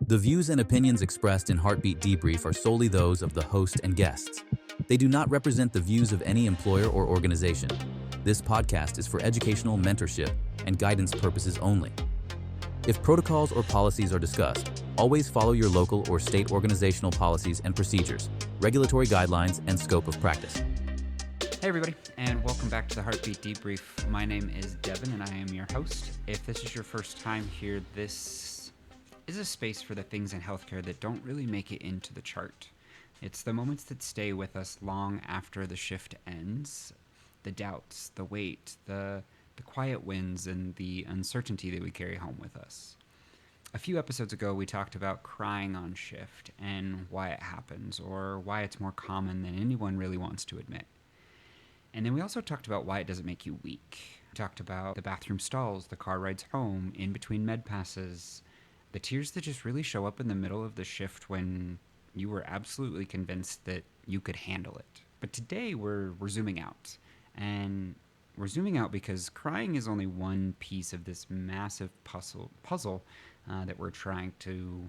The views and opinions expressed in Heartbeat Debrief are solely those of the host and guests. They do not represent the views of any employer or organization. This podcast is for educational, mentorship, and guidance purposes only. If protocols or policies are discussed, always follow your local or state organizational policies and procedures, regulatory guidelines, and scope of practice. Hey everybody, and welcome back to the Heartbeat Debrief. My name is Devin, and I am your host. If this is your first time here, this is a space for the things in healthcare that don't really make it into the chart. It's the moments that stay with us long after the shift ends, the doubts, the weight, the quiet wins, and the uncertainty that we carry home with us. A few episodes ago, we talked about crying on shift and why it happens, or why it's more common than anyone really wants to admit. And then we also talked about why it doesn't make you weak. We talked about the bathroom stalls, the car rides home, in between med passes, the tears that just really show up in the middle of the shift when you were absolutely convinced that you could handle it. But today we're zooming out. And we're zooming out because crying is only one piece of this massive puzzle that we're trying to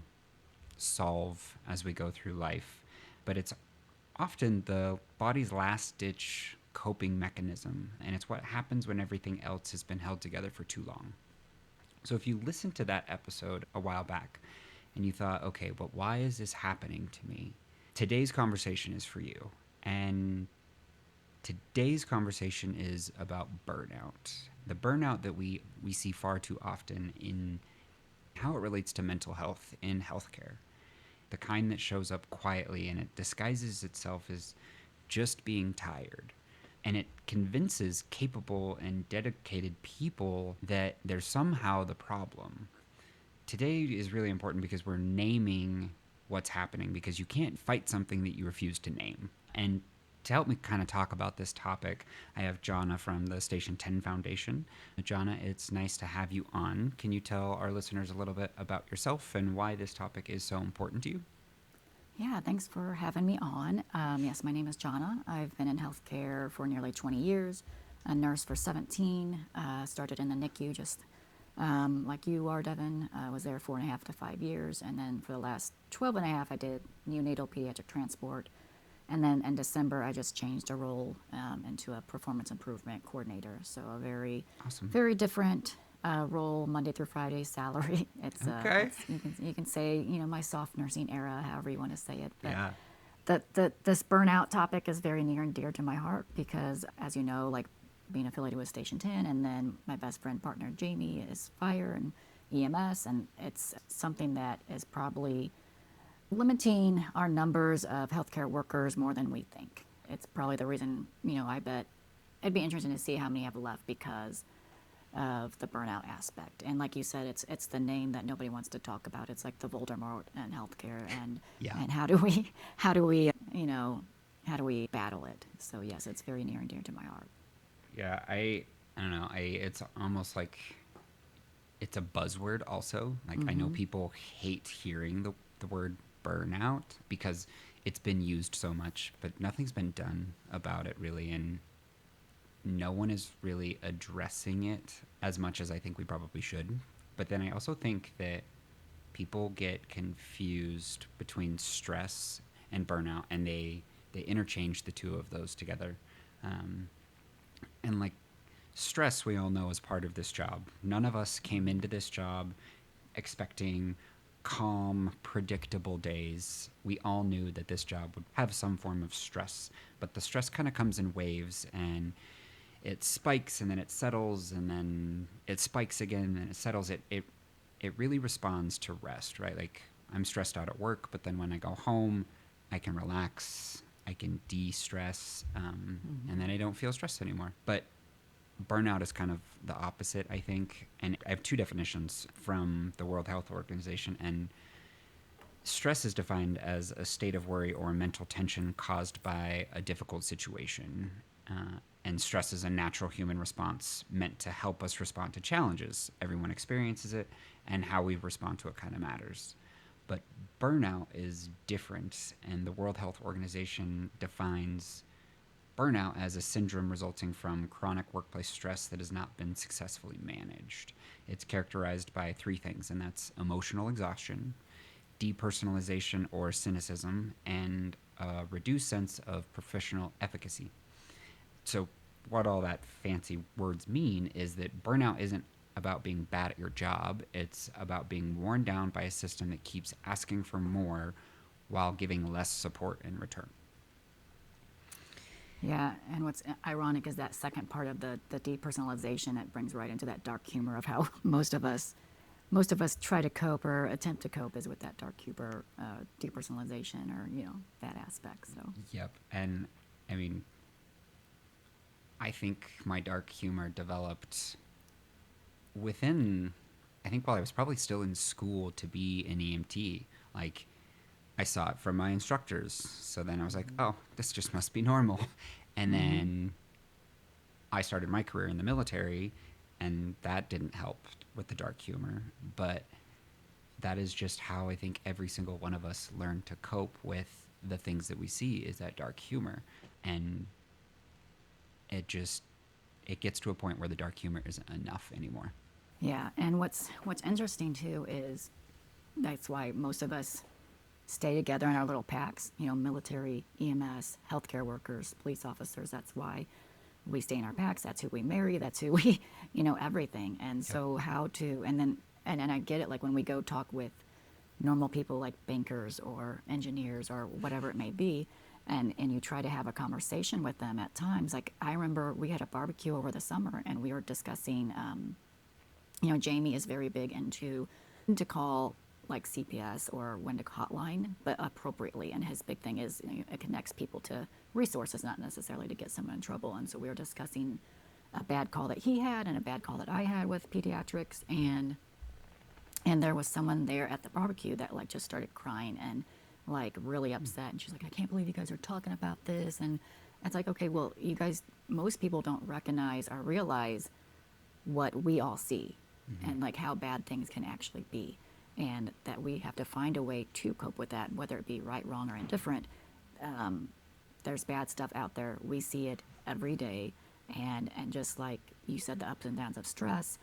solve as we go through life. But it's often the body's last-ditch coping mechanism, and it's what happens when everything else has been held together for too long. So if you listened to that episode a while back and you thought, okay, but why is this happening to me? Today's conversation is for you. And today's conversation is about burnout. The burnout that we see far too often in how it relates to mental health in healthcare. The kind that shows up quietly and it disguises itself as just being tired. And it convinces capable and dedicated people that they're somehow the problem. Today is really important because we're naming what's happening, because you can't fight something that you refuse to name. And to help me kind of talk about this topic, I have Jonna from the Station 10 Foundation. Jonna, it's nice to have you on. Can you tell our listeners a little bit about yourself and why this topic is so important to you? Yeah, thanks for having me on. Yes, my name is Jonna. I've been in healthcare for nearly 20 years, a nurse for 17, started in the NICU just like you are, Devin. I was there 4.5 to 5 years, and then for the last 12.5, I did neonatal pediatric transport. And then in December, I just changed a role into a performance improvement coordinator. So a very, very different role, Monday through Friday salary. It's okay. You can say, my soft nursing era, however you want to say it. But Yeah. This burnout topic is very near and dear to my heart because, as you know, like being affiliated with Station 10, and then my best friend partner Jamie is fire and EMS, and it's something that is probably limiting our numbers of healthcare workers more than we think. It's probably the reason, I bet it'd be interesting to see how many have left because of the burnout aspect. And like you said, it's the name that nobody wants to talk about. It's like the Voldemort in healthcare, and how do we battle it? So yes, it's very near and dear to my heart. Yeah, I don't know. It's almost like it's a buzzword also. Like I know people hate hearing the word burnout because it's been used so much, but nothing's been done about it really, and no one is really addressing it as much as I think we probably should. But then I also think that people get confused between stress and burnout, and they interchange the two of those together. And like stress, we all know is part of this job. None of us came into this job expecting calm, predictable days. We all knew that this job would have some form of stress, but the stress kind of comes in waves, and it spikes and then it settles, and then it spikes again and then it settles. It really responds to rest, right? Like I'm stressed out at work, but then when I go home, I can relax, I can de-stress, and then I don't feel stressed anymore. But burnout is kind of the opposite, I think. And I have two definitions from the World Health Organization. And stress is defined as a state of worry or mental tension caused by a difficult situation. And stress is a natural human response meant to help us respond to challenges. Everyone experiences it, and how we respond to it kind of matters. But burnout is different, and the World Health Organization defines burnout as a syndrome resulting from chronic workplace stress that has not been successfully managed. It's characterized by three things, and that's emotional exhaustion, depersonalization or cynicism, and a reduced sense of professional efficacy. So, what all that fancy words mean is that burnout isn't about being bad at your job, it's about being worn down by a system that keeps asking for more while giving less support in return. Yeah, and what's ironic is that second part of the depersonalization that brings right into that dark humor of how most of us try to cope or attempt to cope is with that dark humor, depersonalization, or that aspect. So Yep. And I mean, I think my dark humor developed within, I think while I was probably still in school to be an EMT. Like, I saw it from my instructors. So then I was like, oh, this just must be normal. And then I started my career in the military, and that didn't help with the dark humor. But that is just how I think every single one of us learn to cope with the things that we see, is that dark humor. And it gets to a point where the dark humor isn't enough anymore. yeah, and what's interesting too is that's why most of us stay together in our little packs. Military, EMS, healthcare workers, police officers. That's why we stay in our packs. That's who we marry. That's who we, everything. And so how to, and I get it. Like when we go talk with normal people like bankers or engineers or whatever it may be, and you try to have a conversation with them at times. Like I remember we had a barbecue over the summer and we were discussing, Jamie is very big into to call like CPS or when to hotline, but appropriately. And his big thing is it connects people to resources, not necessarily to get someone in trouble. And so we were discussing a bad call that he had and a bad call that I had with pediatrics, and there was someone there at the barbecue that like just started crying and like really upset, and she's like, I can't believe you guys are talking about this. And it's like, okay, well, you guys, most people don't recognize or realize what we all see and like how bad things can actually be, and that we have to find a way to cope with that, whether it be right, wrong, or indifferent. There's bad stuff out there. We see it every day, and just like you said, the ups and downs of stress,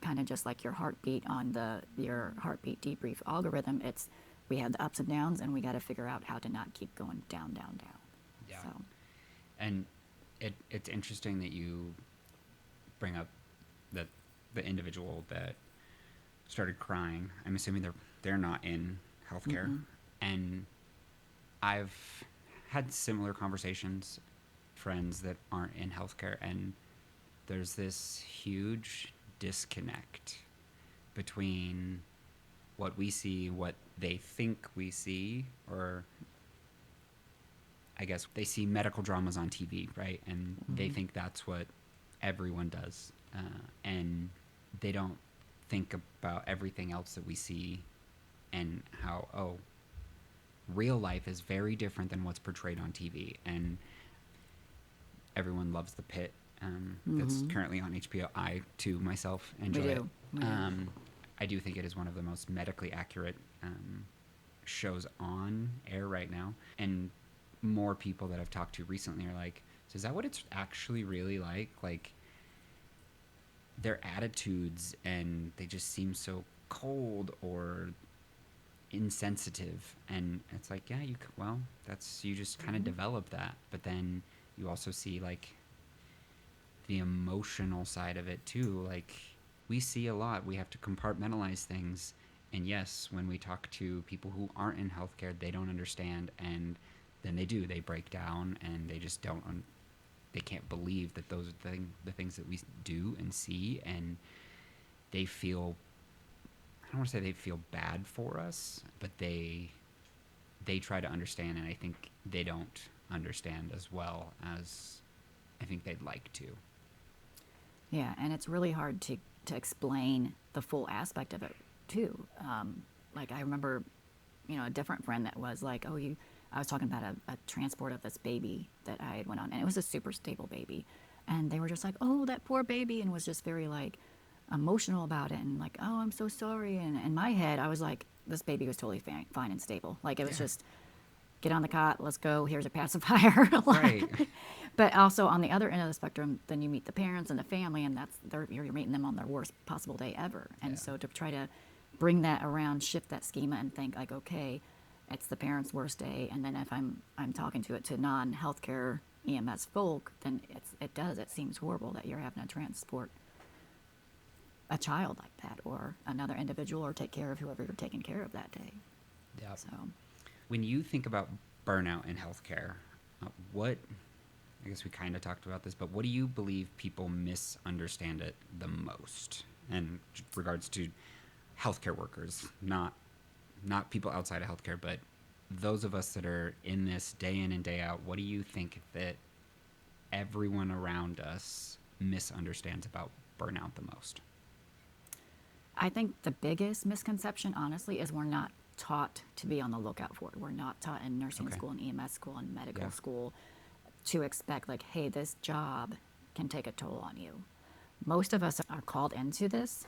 kind of just like your heartbeat on your heartbeat debrief algorithm. We have the ups and downs, and we got to figure out how to not keep going down, down, down. Yeah. So. And it's interesting that you bring up that the individual that started crying. I'm assuming they're not in healthcare. Mm-mm. And I've had similar conversations, friends that aren't in healthcare, and there's this huge disconnect between what we see, what they think we see, or I guess they see medical dramas on TV, right? And they think that's what everyone does. And they don't think about everything else that we see and how, real life is very different than what's portrayed on TV. And everyone loves The Pit. That's currently on HBO. I, too, myself enjoy it. We do. I do think it is one of the most medically accurate shows on air right now. And more people that I've talked to recently are like, so is that what it's actually really like? Like, their attitudes, and they just seem so cold or insensitive. And it's like, yeah, you just kind of develop that. But then you also see like the emotional side of it too. Like, we see a lot. We have to compartmentalize things. And yes, when we talk to people who aren't in healthcare, they don't understand. And then they break down, and they just they can't believe that those are the things that we do and see. And they feel, I don't want to say they feel bad for us, but they try to understand. And I think they don't understand as well as I think they'd like to. Yeah, and it's really hard to explain the full aspect of it too. Like I remember, a different friend that was like, I was talking about a transport of this baby that I had went on, and it was a super stable baby, and they were just like, oh, that poor baby, and was just very like emotional about it, and like, oh, I'm so sorry. And in my head, I was like, this baby was totally fine and stable. Like it was just, get on the cot, let's go, here's a pacifier. Right. But also on the other end of the spectrum, then you meet the parents and the family, and you're meeting them on their worst possible day ever. And so to try to bring that around, shift that schema, and think like, okay, it's the parent's worst day, and then if I'm talking to non-healthcare EMS folk, then it seems horrible that you're having to transport a child like that, or another individual, or take care of whoever you're taking care of that day. Yeah. So When you think about burnout in healthcare, what, I guess we kind of talked about this, but what do you believe people misunderstand it the most in regards to healthcare workers, not people outside of healthcare, but those of us that are in this day in and day out? What do you think that everyone around us misunderstands about burnout the most? I think the biggest misconception, honestly, is we're not taught to be on the lookout for it. We're not taught in nursing Okay. school and EMS school and medical Yeah. school to expect, like, hey, this job can take a toll on you. Most of us are called into this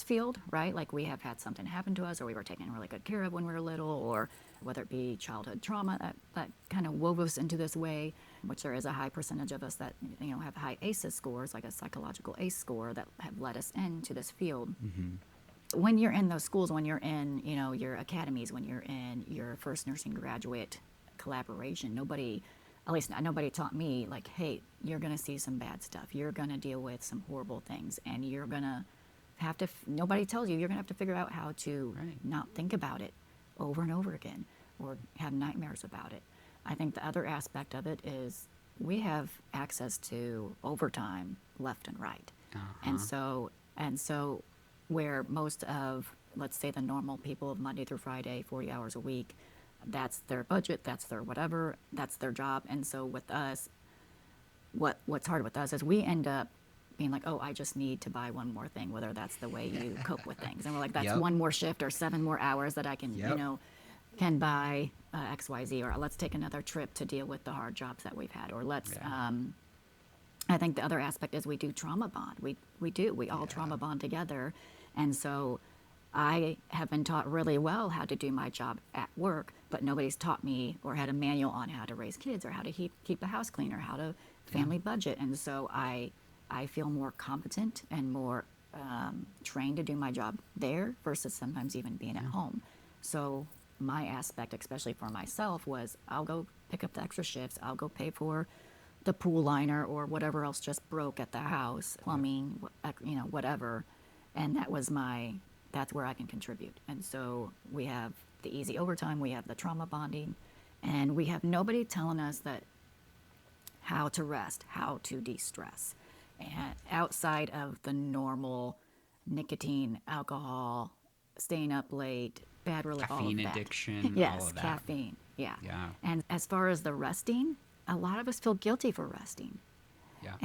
field, right? Like, we have had something happen to us, or we were taken really good care of when we were little, or whether it be childhood trauma that kind of wove us into this way, which there is a high percentage of us that, have high ACEs scores, like a psychological ACE score, that have led us into this field. When you're in those schools, when you're in, your academies, when you're in your first nursing graduate collaboration, at least nobody taught me, like, hey, you're going to see some bad stuff. You're going to deal with some horrible things, and you're going to have to, nobody tells you, you're going to have to figure out how to Right. not think about it over and over again, or have nightmares about it. I think the other aspect of it is we have access to overtime left and right. And so where most of, let's say, the normal people of Monday through Friday, 40 hours a week, that's their budget, that's their whatever, that's their job. And so with us, what's hard with us is we end up being like, oh, I just need to buy one more thing, whether that's the way you cope with things. And we're like, that's Yep. one more shift or 7 more hours that I can, Yep. can buy XYZ, or let's take another trip to deal with the hard jobs that we've had, or let's, Yeah. I think the other aspect is we do trauma bond. We all trauma bond together. And so I have been taught really well how to do my job at work, but nobody's taught me or had a manual on how to raise kids, or how to keep the house clean, or how to family budget. And so I feel more competent and more trained to do my job there versus sometimes even being at home. So my aspect, especially for myself, was I'll go pick up the extra shifts. I'll go pay for the pool liner or whatever else just broke at the house, plumbing, whatever. And that's where I can contribute. And so we have the easy overtime, we have the trauma bonding, and we have nobody telling us that how to rest, how to de-stress. And outside of the normal nicotine, alcohol, staying up late, bad all Caffeine of that. addiction, Yes, all of that. caffeine. Yeah. Yeah. And as far as the resting, a lot of us feel guilty for resting. Yeah.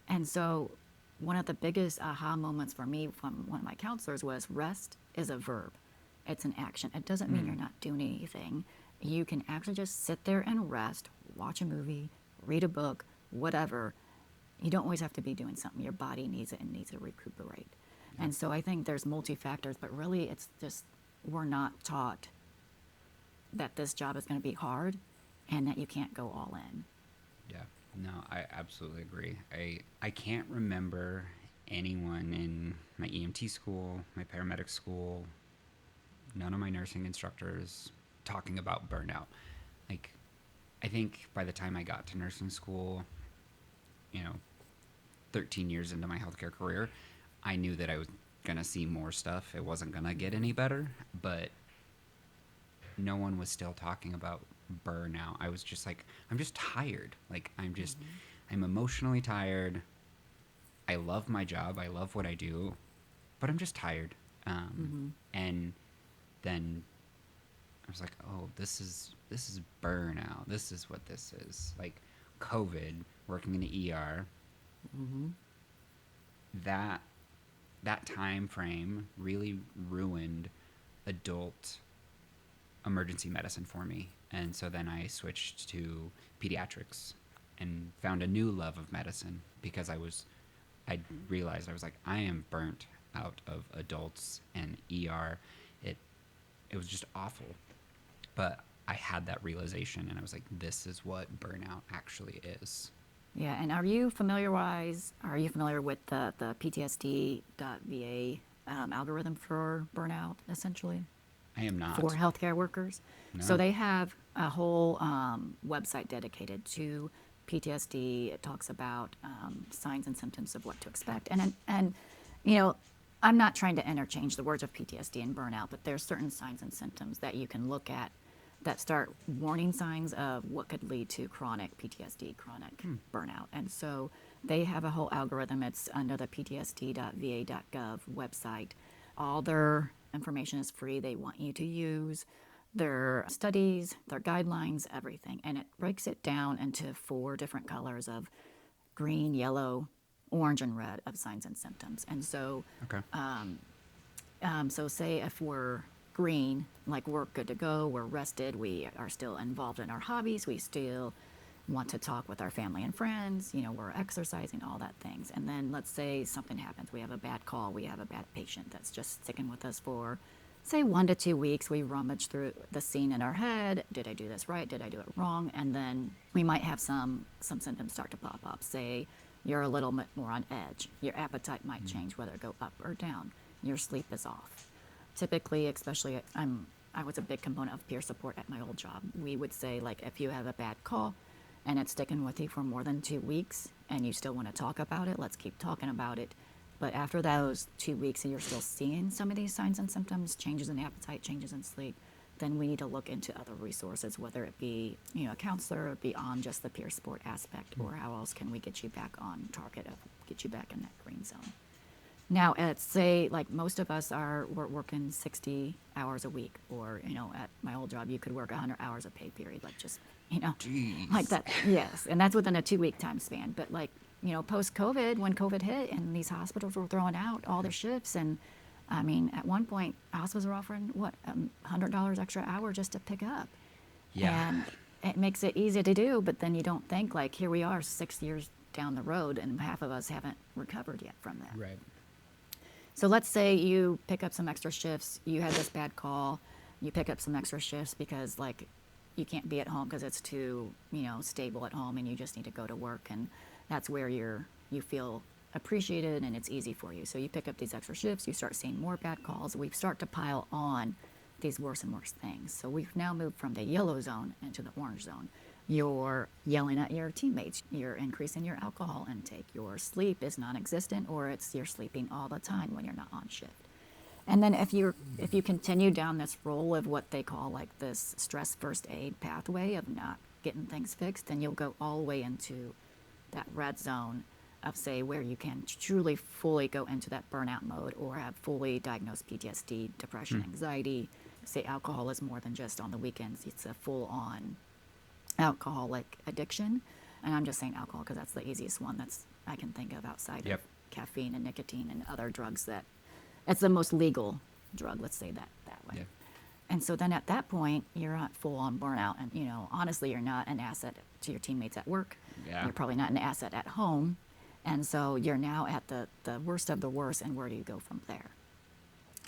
And so one of the biggest aha moments for me from one of my counselors was rest is a verb. It's an action. It doesn't mean you're not doing anything. You can actually just sit there and rest, watch a movie, read a book, whatever. You don't always have to be doing something. Your body needs it and needs to recuperate. Yeah. And so I think there's multi-factors, but really it's just we're not taught that this job is going to be hard and that you can't go all in. Yeah, no, I absolutely agree. I can't remember anyone in my EMT school, my paramedic school, none of my nursing instructors talking about burnout. Like, I think by the time I got to nursing school, 13 years into my healthcare career, I knew that I was going to see more stuff. It wasn't going to get any better, but no one was still talking about burnout. I was just like, I'm just tired. Like, I'm emotionally tired. I love my job. I love what I do, but I'm just tired. And then I was like, oh, this is burnout. This is what this is. Like, COVID, working in the ER, that time frame really ruined adult emergency medicine for me. And so then I switched to pediatrics and found a new love of medicine because I realized I was like, I am burnt out of adults and ER. It was just awful. But I had that realization and I was like, this is what burnout actually is. Yeah, and are you familiar with the PTSD.va algorithm for burnout, essentially, I am not. for healthcare workers. No. So they have a whole website dedicated to PTSD. It talks about signs and symptoms of what to expect. And you know, I'm not trying to interchange the words of PTSD and burnout, but there's certain signs and symptoms that you can look at that start warning signs of what could lead to chronic PTSD, chronic burnout. And so they have a whole algorithm. It's under the ptsd.va.gov website. All their information is free. They want you to use their studies, their guidelines, everything. And it breaks it down into 4 different colors of green, yellow, orange, and red of signs and symptoms. And so, Okay. so say if we're green, like we're good to go, we're rested, we are still involved in our hobbies, we still want to talk with our family and friends, we're exercising, all that things. And then let's say something happens, we have a bad call, we have a bad patient that's just sticking with us for, say, 1 to 2 weeks. We rummage through the scene in our head. Did I do this right? Did I do it wrong? And then we might have some symptoms start to pop up. Say you're a little bit more on edge. Your appetite might change, whether it go up or down. Your sleep is off. Typically, especially, I was a big component of peer support at my old job. We would say, like, if you have a bad call and it's sticking with you for more than 2 weeks and you still want to talk about it, let's keep talking about it. But after those 2 weeks and you're still seeing some of these signs and symptoms, changes in appetite, changes in sleep, then we need to look into other resources, whether it be, a counselor beyond just the peer support aspect, or how else can we get you back on target, get you back in that green zone. Now, at say, like most of us we're working 60 hours a week, or, at my old job, you could work 100 hours a pay period, like just, Jeez. like that. Yes. And that's within a 2-week time span. But like, post-COVID, when COVID hit and these hospitals were throwing out all their shifts, and I mean, at one point, hospitals were offering, $100 extra hour just to pick up. Yeah. And it makes it easy to do, but then you don't think, like, here we are 6 years down the road, and half of us haven't recovered yet from that. Right. So let's say you pick up some extra shifts, you had this bad call, you pick up some extra shifts because, like, you can't be at home because it's too, stable at home, and you just need to go to work, and that's where you feel appreciated and it's easy for you. So you pick up these extra shifts, you start seeing more bad calls, we start to pile on these worse and worse things. So we've now moved from the yellow zone into the orange zone. You're yelling at your teammates, you're increasing your alcohol intake, your sleep is non-existent, or you're sleeping all the time when you're not on shift. And then if you continue down this role of what they call like this stress first aid pathway of not getting things fixed, then you'll go all the way into that red zone of, say, where you can truly fully go into that burnout mode, or have fully diagnosed PTSD, depression, anxiety. Say alcohol is more than just on the weekends, it's a full-on alcoholic addiction. And I'm just saying alcohol because that's the easiest one that's I can think of outside of caffeine and nicotine and other drugs. That it's the most legal drug, let's say that way. Yeah. And so then at that point, you're not full-on burnout, and honestly, you're not an asset to your teammates at work. Yeah. You're probably not an asset at home. And so you're now at the worst of the worst, and where do you go from there?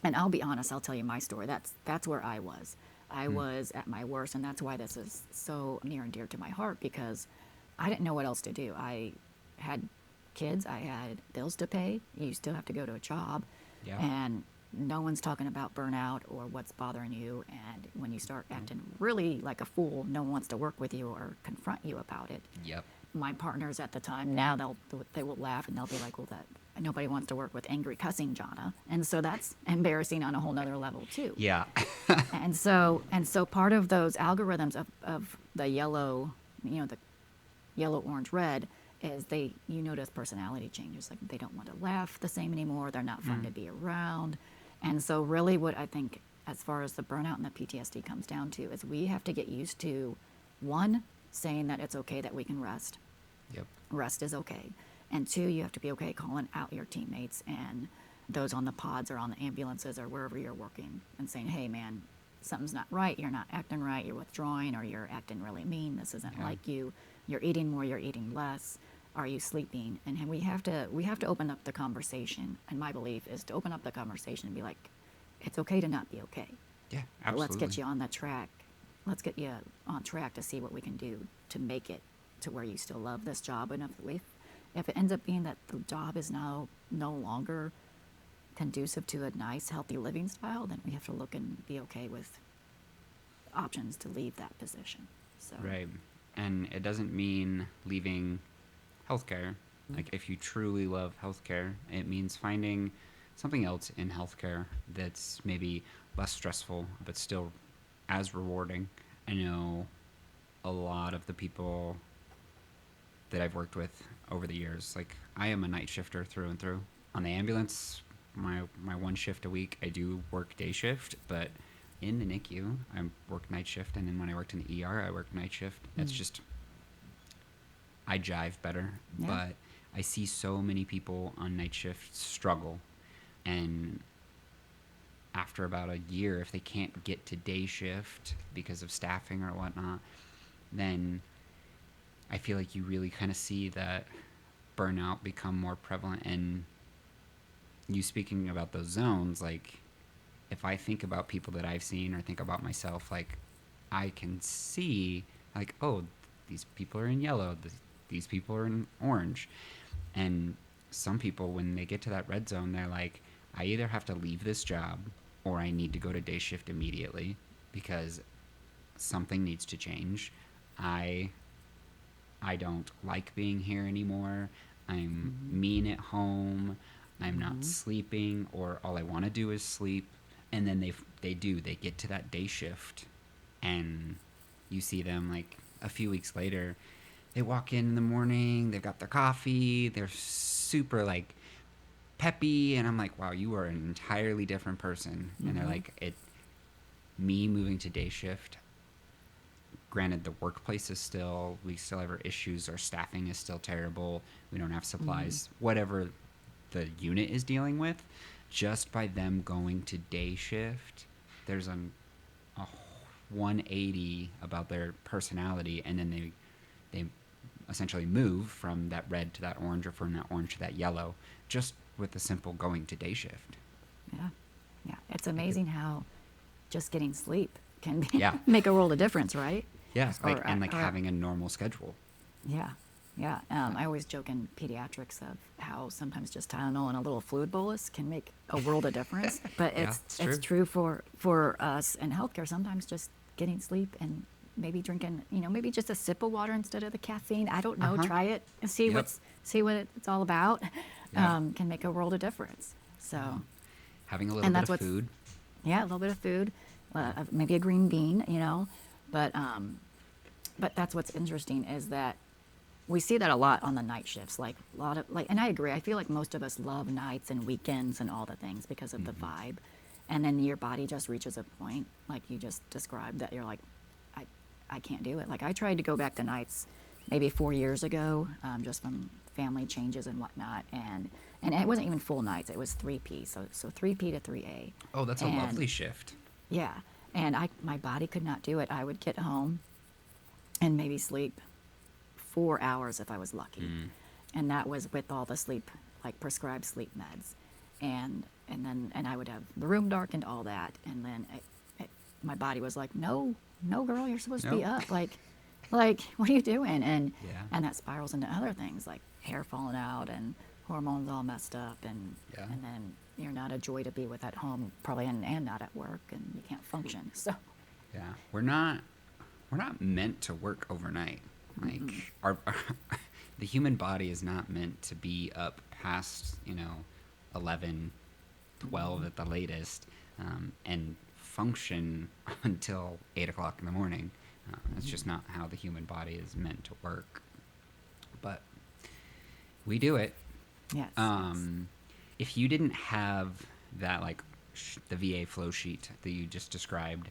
And I'll be honest, I'll tell you my story. That's where I was. I was at my worst, and that's why this is so near and dear to my heart, because I didn't know what else to do. I had kids, I had bills to pay. You still have to go to a job. Yeah. And no one's talking about burnout or what's bothering you. And when you start acting really like a fool, no one wants to work with you or confront you about it. Yep. My partners at the time, now they will laugh and they'll be like, well, that nobody wants to work with angry cussing Jonna. And so that's embarrassing on a whole nother level too. Yeah. And so part of those algorithms of the yellow, the yellow, orange, red, is you notice personality changes. Like, they don't want to laugh the same anymore. They're not fun to be around. And so really what I think, as far as the burnout and the PTSD comes down to, is we have to get used to, one, saying that it's okay that we can rest. Yep. Rest is okay. And two, you have to be okay calling out your teammates and those on the pods or on the ambulances or wherever you're working, and saying, hey man, something's not right, you're not acting right, you're withdrawing, or you're acting really mean, this isn't like you, you're eating more, you're eating less, are you sleeping? And we have to open up the conversation, and my belief is to open up the conversation and be like, it's okay to not be okay. Yeah, But absolutely. let's get you on the track. Let's get you on track to see what we can do to make it to where you still love this job. And if it ends up being that the job is now no longer conducive to a nice, healthy living style, then we have to look and be okay with options to leave that position. So Right. And it doesn't mean leaving healthcare. Like, if you truly love healthcare, it means finding something else in healthcare that's maybe less stressful, but still as rewarding. I know a lot of the people that I've worked with over the years, like, I am a night shifter through and through. On the ambulance, my one shift a week, I do work day shift, but in the NICU, I work night shift, and then when I worked in the ER, I work night shift. It's just, I jive better, Yeah. but I see so many people on night shift struggle, and after about a year, if they can't get to day shift because of staffing or whatnot, then I feel like you really kind of see that burnout become more prevalent. And you speaking about those zones, like, if I think about people that I've seen or think about myself, like, I can see, like, oh, these people are in yellow, these people are in orange. And some people, when they get to that red zone, they're like, I either have to leave this job or I need to go to day shift immediately because something needs to change. I don't like being here anymore. I'm mean at home. I'm not sleeping, or all I want to do is sleep. And then they get to that day shift, and you see them like a few weeks later. They walk in the morning. They've got their coffee. They're super like peppy, and I'm like, wow, you are an entirely different person. And they're like, me moving to day shift, granted, the workplace is still, we still have our issues, our staffing is still terrible, we don't have supplies, whatever the unit is dealing with. Just by them going to day shift, there's a 180 about their personality, and then they essentially move from that red to that orange, or from that orange to that yellow, just with the simple going to day shift. yeah, yeah, it's amazing how just getting sleep can Yeah. make a world of difference, right? Yeah, like, Or- and like or- having a normal schedule. Yeah, yeah. I always joke in pediatrics of how sometimes just Tylenol and a little fluid bolus can make a world of difference. But Yeah, it's it's true for us in healthcare. Sometimes just getting sleep and maybe drinking, maybe just a sip of water instead of the caffeine. I don't know. Uh-huh. Try it and see Yep. what it's all about. Yeah. Can make a world of difference. So Having a little And bit that's of what's- food. yeah, a little bit of food, maybe a green bean, but that's what's interesting is that we see that a lot on the night shifts, like a lot of and I agree. I feel like most of us love nights and weekends and all the things because of the vibe, and then your body just reaches a point, like you just described, that you're like, I can't do it. Like I tried to go back to nights maybe 4 years ago, just from family changes and whatnot, and it wasn't even full nights. It was 3P, so 3P to 3A. Oh, that's a And- lovely shift. Yeah, and my body could not do it. I would get home and maybe sleep 4 hours if I was lucky, and that was with all the sleep, like prescribed sleep meds, and I would have the room darkened, all that, and then my body was like, no, girl, you're supposed to be Nope. up, like what are you doing? And Yeah. and that spirals into other things like hair falling out and hormones all messed up, and Yeah. and then you're not a joy to be with at home, probably, and not at work, and you can't function. So Yeah, we're not meant to work overnight. Like our the human body is not meant to be up past 11, 12 at the latest, and function until 8 o'clock in the morning. That's just not how the human body is meant to work. But we do it. yes, If you didn't have that, like, the VA flow sheet that you just described,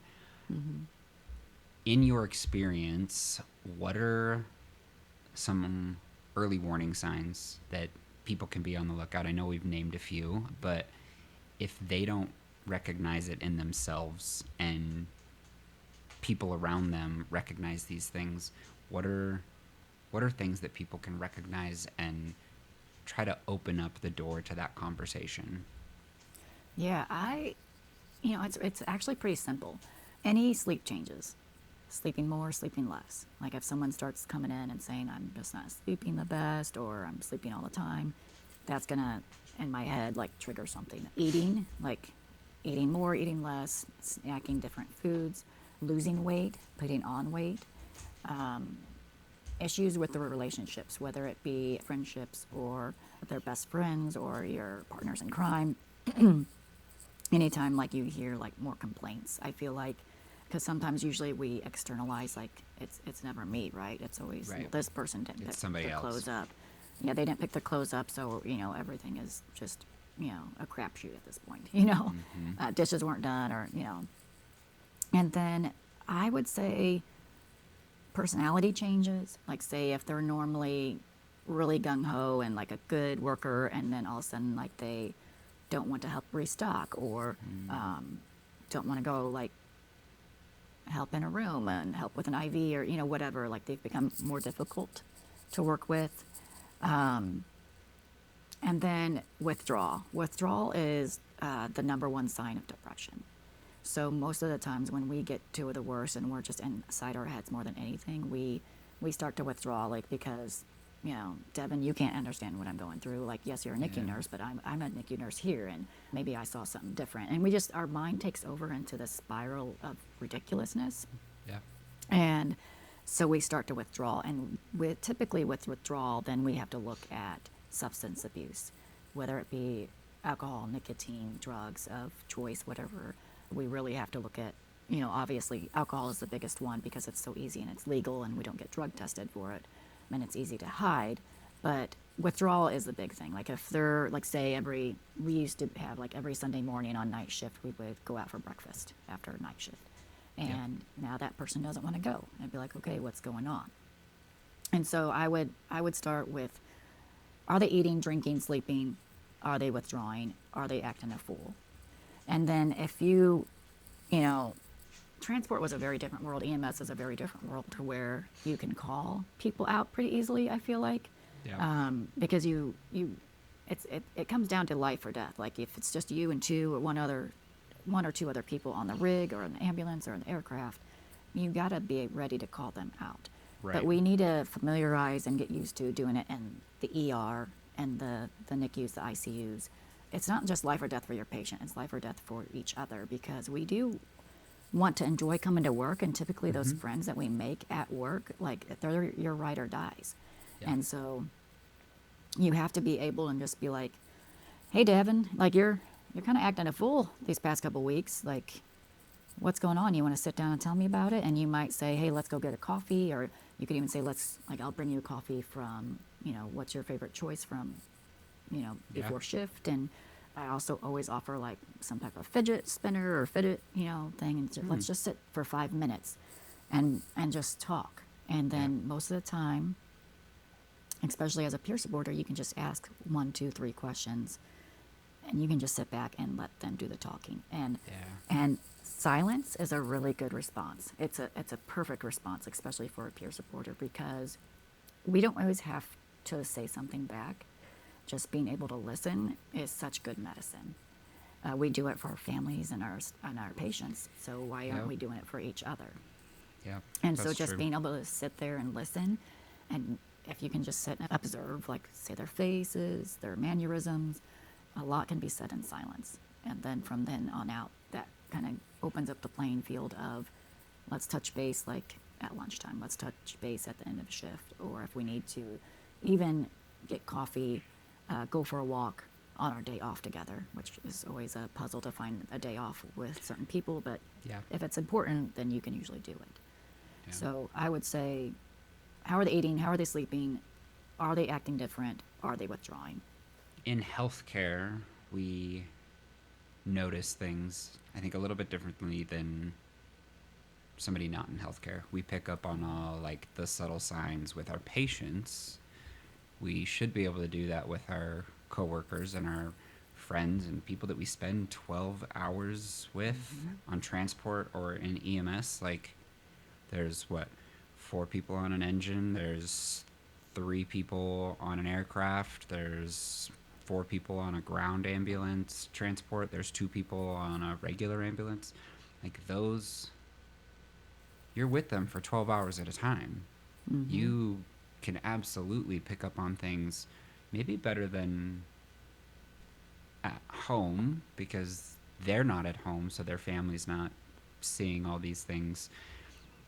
in your experience, what are some early warning signs that people can be on the lookout? I know we've named a few, but if they don't recognize it in themselves and people around them recognize these things, what are things that people can recognize and try to open up the door to that conversation? yeah, it's actually pretty simple. Any sleep changes, sleeping more, sleeping less. Like if someone starts coming in and saying, I'm just not sleeping the best, or I'm sleeping all the time, that's gonna in my head like trigger something. Eating, like eating more, eating less, snacking different foods, losing weight, putting on weight, issues with the relationships, whether it be friendships or their best friends or your partners in crime. Anytime like you hear like more complaints, I feel like, because sometimes usually we externalize like it's never me, right? It's always Right. well, this person didn't It's pick somebody the else. clothes up. Yeah, they didn't pick the clothes up, so everything is just a crapshoot at this point. Dishes weren't done, or and then I would say personality changes. Like, say if they're normally really gung ho and like a good worker, and then all of a sudden like they don't want to help restock, or don't want to go like help in a room and help with an IV, or whatever. Like, they've become more difficult to work with. And then withdrawal. Withdrawal is the number one sign of depression. So most of the times when we get to the worst and we're just inside our heads more than anything, we start to withdraw, like, because, Devin, you can't understand what I'm going through. Like, yes, you're a NICU nurse, but I'm a NICU nurse here, and maybe I saw something different. And our mind takes over into this spiral of ridiculousness. Yeah. And so we start to withdraw. And typically with withdrawal, then we have to look at substance abuse, whether it be alcohol, nicotine, drugs of choice, whatever. We really have to look at, obviously alcohol is the biggest one because it's so easy and it's legal and we don't get drug tested for it and it's easy to hide. But withdrawal is the big thing. Like, if they're, like, say we used to have like every Sunday morning on night shift, we would go out for breakfast after night shift. And now that person doesn't want to go. I'd be like, okay, what's going on? And so I would start with, are they eating, drinking, sleeping? Are they withdrawing? Are they acting a fool? And then if transport was a very different world. EMS is a very different world, to where you can call people out pretty easily, I feel like. Yeah. Because it comes down to life or death. Like, if it's just you and one or two other people on the rig or in the ambulance or in the aircraft, you got to be ready to call them out. Right. But we need to familiarize and get used to doing it in the ER and the NICUs, the ICUs. It's not just life or death for your patient, it's life or death for each other, because we do want to enjoy coming to work, and typically those friends that we make at work, like, they're your ride or dies. Yeah. And so you have to be able and just be like, hey, Devin, like, you're kind of acting a fool these past couple weeks. Like, what's going on? You want to sit down and tell me about it? And you might say, hey, let's go get a coffee. Or you could even say, I'll bring you a coffee from, what's your favorite choice from, before shift. And I also always offer like some type of fidget spinner or fidget, thing. And let's just sit for 5 minutes and just talk. And then most of the time, especially as a peer supporter, you can just ask 1, 2, 3 questions, and you can just sit back and let them do the talking. And silence is a really good response. It's a perfect response, especially for a peer supporter, because we don't always have to say something back. Just being able to listen is such good medicine. We do it for our families and our patients, so why aren't we doing it for each other? Yeah. And so that's just true. being able to sit there and listen, and if you can just sit and observe, like, say, their faces, their mannerisms, a lot can be said in silence. And then from then on out, that kind of opens up the playing field of, let's touch base like at lunchtime, let's touch base at the end of a shift, or if we need to even get coffee, go for a walk on our day off together, which is always a puzzle to find a day off with certain people, but if it's important, then you can usually do it. Yeah. So I would say, how are they eating? How are they sleeping? Are they acting different? Are they withdrawing? In healthcare, we notice things, I think, a little bit differently than somebody not in healthcare. We pick up on all, like, the subtle signs with our patients. We should be able to do that with our coworkers and our friends and people that we spend 12 hours with on transport or in EMS. Like, there's 4 people on an engine, there's 3 people on an aircraft, there's 4 people on a ground ambulance transport, there's 2 people on a regular ambulance. Like, those, you're with them for 12 hours at a time. You can absolutely pick up on things maybe better than at home because they're not at home, so their family's not seeing all these things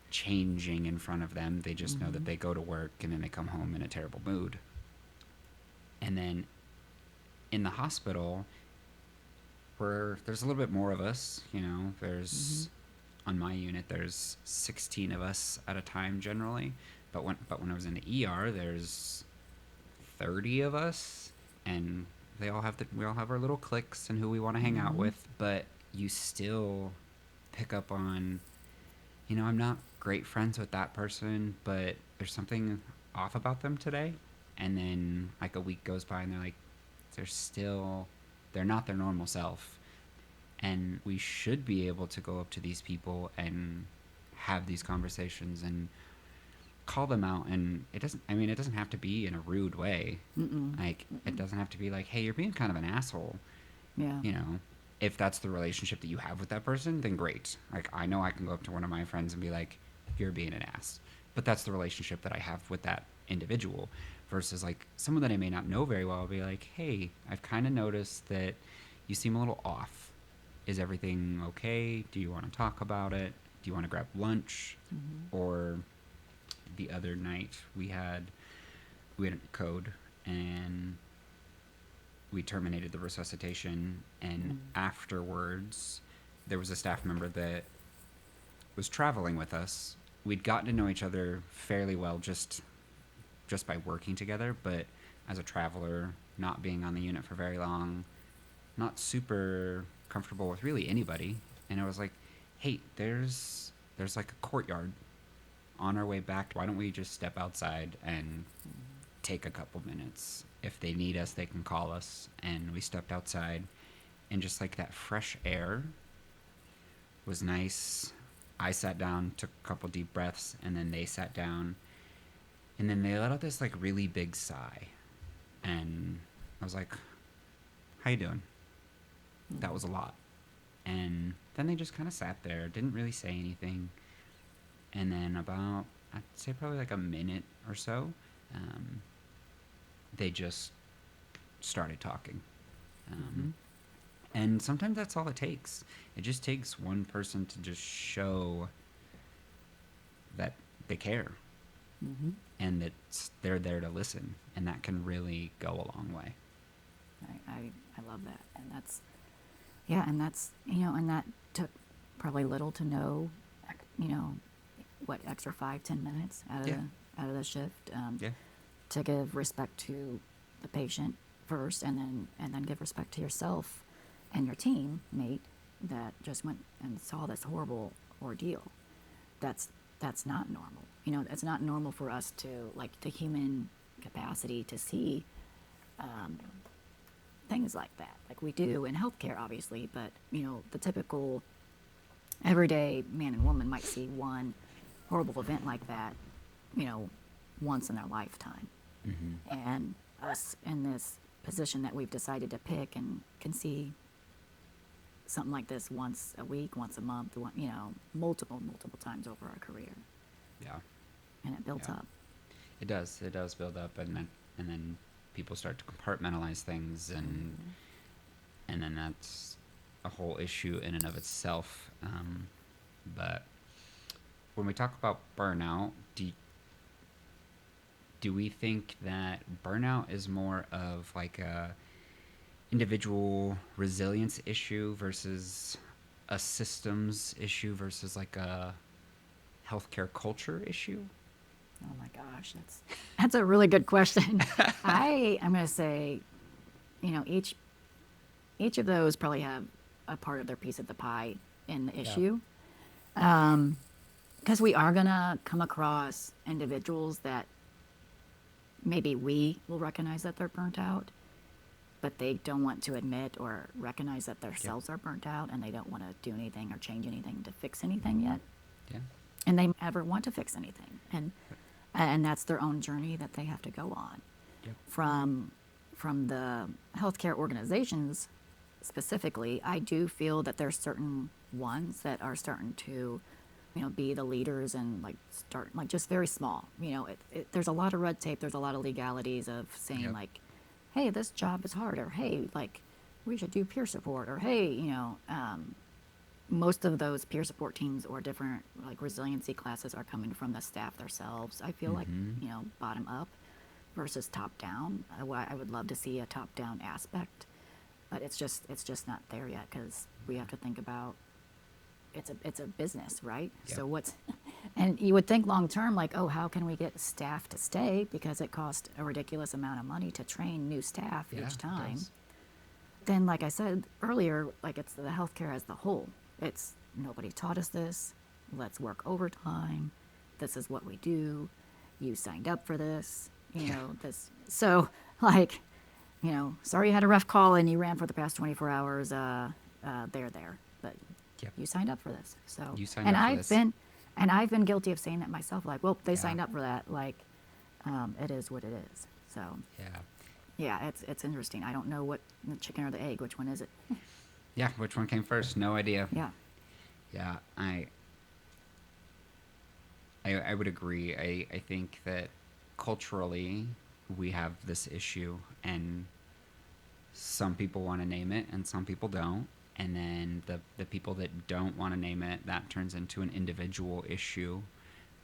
changing in front of them. They just know that they go to work and then they come home in a terrible mood. And then in the hospital, where there's a little bit more of us, there's on my unit there's 16 of us at a time generally, but when I was in the ER, there's 30 of us, and we all have our little cliques and who we want to hang out with, but you still pick up on, I'm not great friends with that person, but there's something off about them today. And then like a week goes by and they're not their normal self. And we should be able to go up to these people and have these conversations and call them out. And it doesn't have to be in a rude way. It doesn't have to be like, hey, you're being kind of an asshole. Yeah. If that's the relationship that you have with that person, then great. Like, I know I can go up to one of my friends and be like, you're being an ass. But that's the relationship that I have with that individual. Versus like someone that I may not know very well, I'll be like, hey, I've kind of noticed that you seem a little off. Is everything okay? Do you want to talk about it? Do you want to grab lunch? Or the other night we had a code and we terminated the resuscitation, and afterwards there was a staff member that was traveling with us. We'd gotten to know each other fairly well just by working together, but as a traveler, not being on the unit for very long, not super comfortable with really anybody. And I was like, hey, there's like a courtyard on our way back. Why don't we just step outside and take a couple minutes? If they need us, they can call us. And we stepped outside, and just like that fresh air was nice. I sat down, took a couple deep breaths, and then they sat down, and then they let out this like really big sigh. And I was like, how you doing? That was a lot. And then they just kind of sat there, didn't really say anything. And then about, I'd say probably like a minute or so, they just started talking. And sometimes that's all it takes. It just takes one person to just show that they care and that they're there to listen. And that can really go a long way. I love that. And that's, and that's, and that took probably little to no, what, extra 5-10 minutes out of the shift, to give respect to the patient first, and then give respect to yourself and your teammate that just went and saw this horrible ordeal. That's not normal. It's not normal for us to, like, the human capacity to see things like that, like we do in healthcare, obviously. But the typical everyday man and woman might see one horrible event like that, once in their lifetime. And us in this position that we've decided to pick and can see something like this once a week, once a month, multiple times over our career. Yeah. And it builds up. It does build up, and then people start to compartmentalize things, and then that's a whole issue in and of itself. But when we talk about burnout, do we think that burnout is more of like a individual resilience issue versus a systems issue versus like a healthcare culture issue? Oh my gosh, that's a really good question. I'm going to say, each of those probably have a part of their piece of the pie in the issue. Because we are going to come across individuals that maybe we will recognize that they're burnt out, but they don't want to admit or recognize that their selves are burnt out, and they don't want to do anything or change anything to fix anything yet. Yeah. And they never want to fix anything. And that's their own journey that they have to go on. Yep. From the healthcare organizations specifically, I do feel that there's certain ones that are starting to, be the leaders and start just very small. There's a lot of red tape. There's a lot of legalities of saying hey, this job is hard, or hey, we should do peer support, or hey, most of those peer support teams or different like resiliency classes are coming from the staff themselves. I feel like, bottom up versus top down. I would love to see a top down aspect, but it's just not there yet, because we have to think about it's a business, right? Yep. So and you would think long term, like, oh, how can we get staff to stay, because it costs a ridiculous amount of money to train new staff Yeah, each it time. does. Then, like I said earlier, like, it's the healthcare as the whole. It's nobody taught us this. Let's work overtime. This is what we do. You signed up for this. This. So, like, sorry you had a rough call and you ran for the past 24 hours. There. But Yep. you signed up for this. So You signed up for this. I've been guilty of saying that myself. Like, well, they Yeah. signed up for that. Like, it is what it is. So Yeah. yeah, it's interesting. I don't know what the chicken or the egg. Which one is it? Yeah, which one came first? No idea. Yeah. Yeah, I would agree. I think that culturally we have this issue, and some people want to name it and some people don't. And then the people that don't want to name it, that turns into an individual issue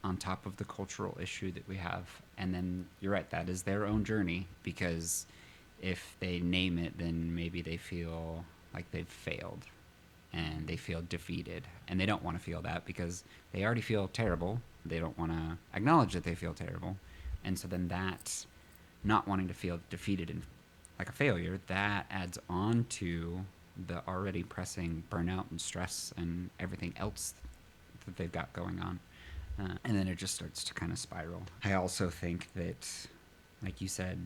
on top of the cultural issue that we have. And then you're right, that is their own journey, because if they name it, then maybe they feel like they've failed and they feel defeated. And they don't want to feel that, because they already feel terrible. They don't want to acknowledge that they feel terrible. And so then that not wanting to feel defeated and like a failure, that adds on to the already pressing burnout and stress and everything else that they've got going on. And then it just starts to kind of spiral. I also think that, like you said,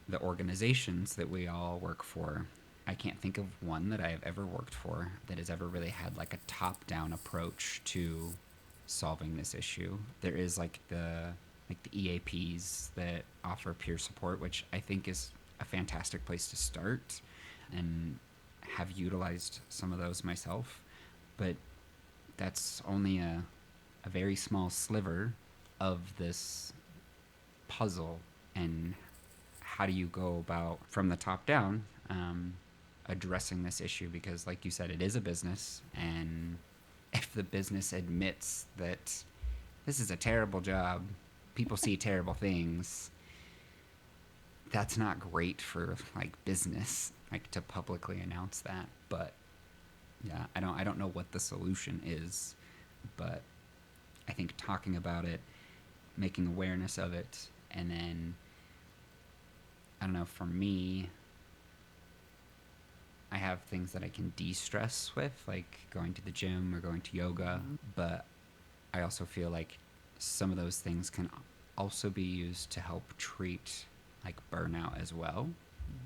the organizations that we all work for, I can't think of one that I have ever worked for that has ever really had like a top-down approach to solving this issue. There is like the EAPs that offer peer support, which I think is a fantastic place to start, and have utilized some of those myself, but that's only a very small sliver of this puzzle. And how do you go about, from the top down, addressing this issue? Because like you said, it is a business, and if the business admits that this is a terrible job, people see terrible things, that's not great for like business, like to publicly announce that. But yeah, I don't know what the solution is, but I think talking about it, making awareness of it, and then I don't know, for me, I have things that I can de-stress with, like going to the gym or going to yoga, but I also feel like some of those things can also be used to help treat like burnout as well.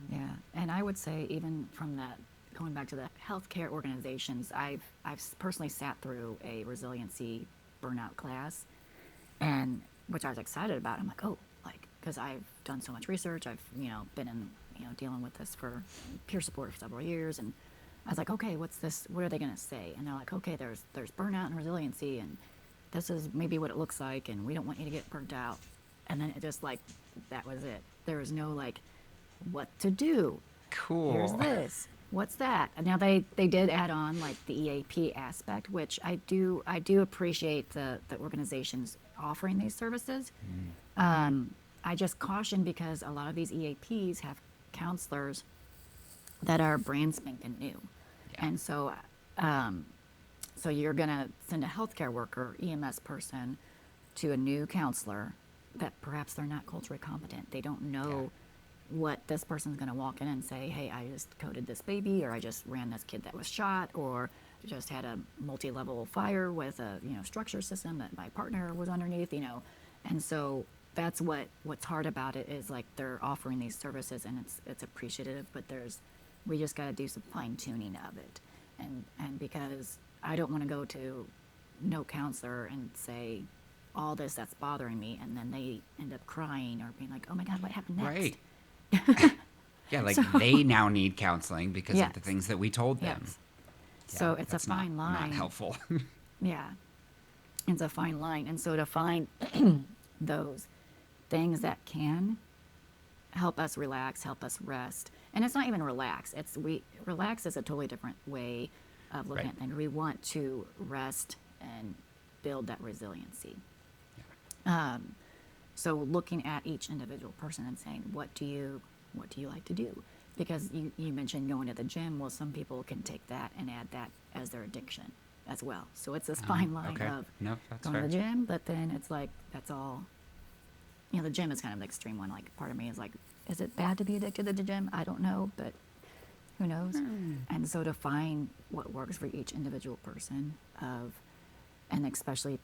Yeah, and I would say, even from that, going back to the healthcare organizations, I've personally sat through a resiliency burnout class, and which I was excited about. I'm like, oh, like, because I've done so much research, I've been in dealing with this for peer support for several years, and I was like, okay, what's this? What are they gonna say? And they're like, okay, there's burnout and resiliency, and this is maybe what it looks like, and we don't want you to get burnt out. And then it just, like, that was it. There was no like, what to do. Cool. Here's this. What's that? And now they did add on like the EAP aspect, which I do appreciate the organizations offering these services. I just caution, because a lot of these EAPs have counselors that are brand spanking new. Yeah. And so so you're gonna send a healthcare worker, EMS person, to a new counselor that perhaps they're not culturally competent. They don't know what this person's going to walk in and say, hey, I just coded this baby, or I just ran this kid that was shot, or just had a multi-level fire with a structure system that my partner was underneath, And so that's what's hard about it, is like they're offering these services, and it's appreciative, but we just got to do some fine tuning of it. And because I don't want to go to no counselor and say all this that's bothering me, and then they end up crying or being like, oh my God, what happened next? Right. Yeah, like they now need counseling because of the Yes. things that we told them. Yes. Yeah, So it's a that's fine line. Not helpful. Yeah. It's a fine line. And so to find those things that can help us relax, help us rest, And it's not even relax. Relax is a totally different way of looking Right. at things. We want to rest and build that resiliency. So looking at each individual person and saying, what do you like to do? Because you mentioned going to the gym. Well, some people can take that and add that as their addiction as well. So it's this fine line Okay. of No, that's going to fair. the gym, but then it's like, that's all, the gym is kind of the extreme one. Like, part of me is like, is it bad to be addicted to the gym? I don't know, but who knows? And so to find what works for each individual person and especially,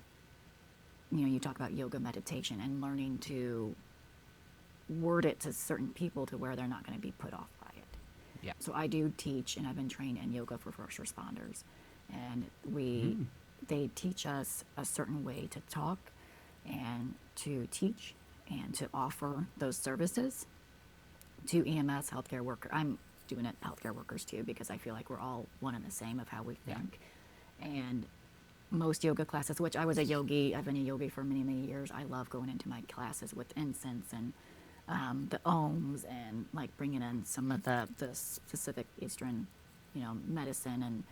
you talk about yoga, meditation, and learning to word it to certain people to where they're not going to be put off by it. Yeah. So I do teach, and I've been trained in yoga for first responders, and they teach us a certain way to talk and to teach and to offer those services to EMS healthcare worker. I'm doing it healthcare workers too, because I feel like we're all one and the same of how we think. And most yoga classes, which I was a yogi, I've been a yogi for many, many years. I love going into my classes with incense and the ohms, and like bringing in some of the specific Eastern, medicine.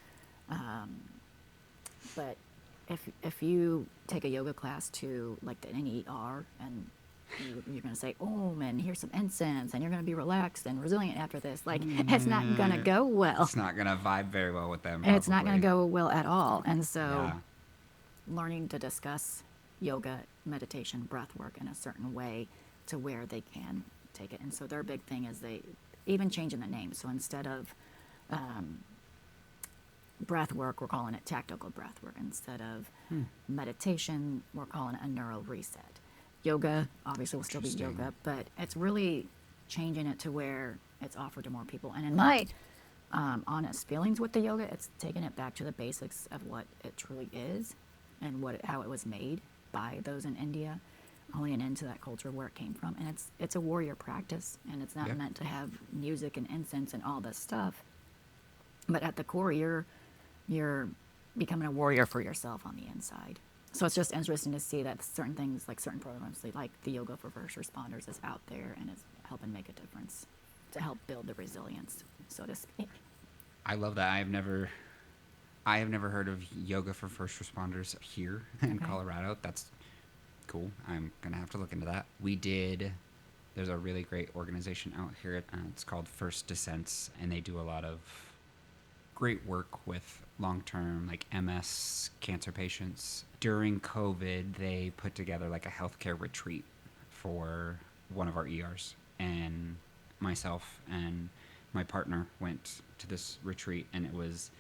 And but if you take a yoga class to like the NER, and you're going to say om, and here's some incense, and you're going to be relaxed and resilient after this, like it's not going to go well. It's not going to vibe very well with them. It's not going to probably. go well at all. And so Yeah. learning to discuss yoga, meditation, breath work in a certain way to where they can take it. And so their big thing is they even changing the name. So instead of breath work, we're calling it tactical breath work. Instead of meditation, we're calling it a neural reset. Yoga obviously will still be Interesting. yoga, but it's really changing it to where it's offered to more people. And in my honest feelings with the yoga, it's taking it back to the basics of what it truly is and how it was made by those in India, only and into that culture where it came from. And it's a warrior practice, and it's not meant to have music and incense and all this stuff. But at the core, you're becoming a warrior for yourself on the inside. So it's just interesting to see that certain things, like certain programs, like the Yoga for First Responders, is out there and is helping make a difference to help build the resilience, so to speak. I love that. I have never heard of yoga for first responders here in Okay. Colorado. That's cool. I'm gonna have to look into that. There's a really great organization out here. It's called First Descents, and they do a lot of great work with long-term like MS cancer patients. During COVID, they put together like a healthcare retreat for one of our ERs, and myself and my partner went to this retreat, and it was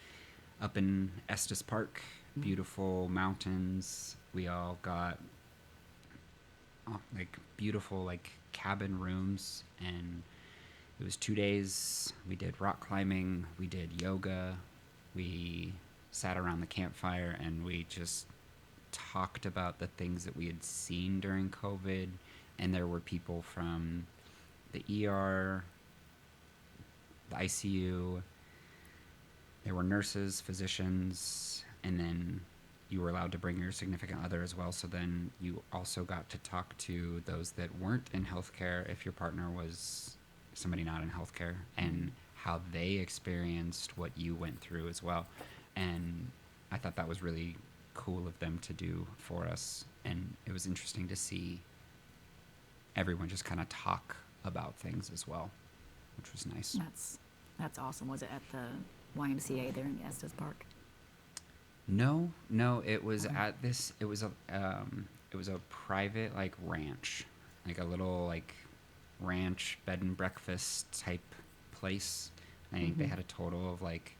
up in Estes Park, beautiful mountains. We all got like beautiful like cabin rooms, and it was 2 days. We did rock climbing, we did yoga, we sat around the campfire, and we just talked about the things that we had seen during COVID. And there were people from the ER, the ICU, there were nurses, physicians, and then you were allowed to bring your significant other as well. So then you also got to talk to those that weren't in healthcare, if your partner was somebody not in healthcare, and how they experienced what you went through as well. And I thought that was really cool of them to do for us. And it was interesting to see everyone just kind of talk about things as well, which was nice. That's awesome. Was it at the YMCA there in Estes Park? No, it was at this. It was a private like ranch, like a little like ranch bed and breakfast type place. I think they had a total of like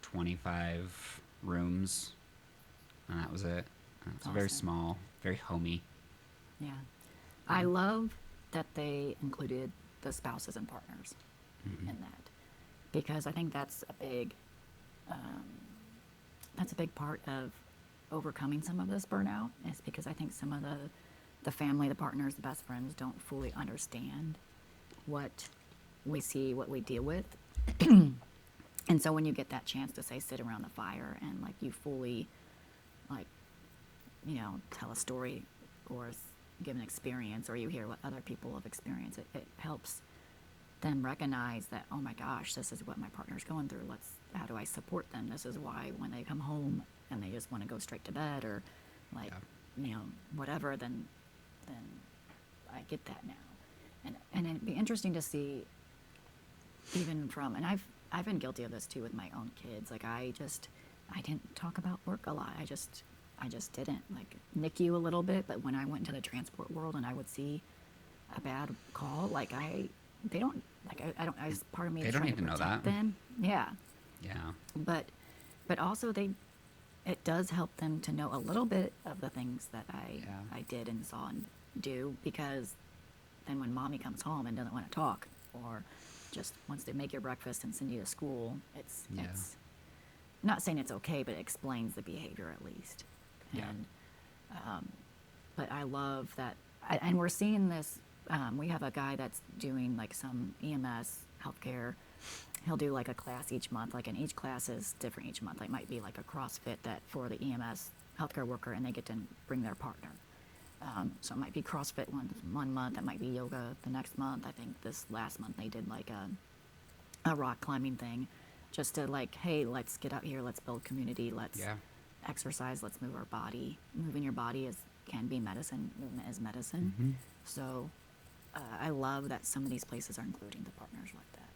25 rooms, and that was it. It's very Awesome. small, very homey. Yeah. I love that they included the spouses and partners in that, because I think that's a big part of overcoming some of this burnout, is because I think some of the family, the partners, the best friends don't fully understand what we see, what we deal with. And so when you get that chance to say sit around the fire and like you fully like tell a story or give an experience, or you hear what other people have experienced, it helps them recognize that, oh my gosh, this is what my partner's going through. How do I support them? This is why when they come home and they just want to go straight to bed or like, whatever, then I get that now. And it'd be interesting to see even from, and I've been guilty of this too with my own kids. Like I didn't talk about work a lot. I just didn't, like, NICU a little bit, but when I went into the transport world and I would see a bad call, like they don't, like I don't, as part of me They is don't trying to need to know protect that. them. Yeah. Yeah. But also it does help them to know a little bit of the things that I did and saw and do, because then when mommy comes home and doesn't want to talk or just wants to make your breakfast and send you to school, it's not saying it's okay, but it explains the behavior at least. Yeah. And, but I love that, and we're seeing this. We have a guy that's doing like some EMS healthcare. He'll do like a class each month, like, and each class is different each month. It might be like a CrossFit that for the EMS healthcare worker, and they get to bring their partner. So it might be CrossFit one month. It might be yoga the next month. I think this last month they did like a rock climbing thing, just to like, hey, let's get out here, let's build community, let's exercise, let's move our body. Moving your body can be medicine. Movement is medicine. Mm-hmm. So I love that some of these places are including the partners like that.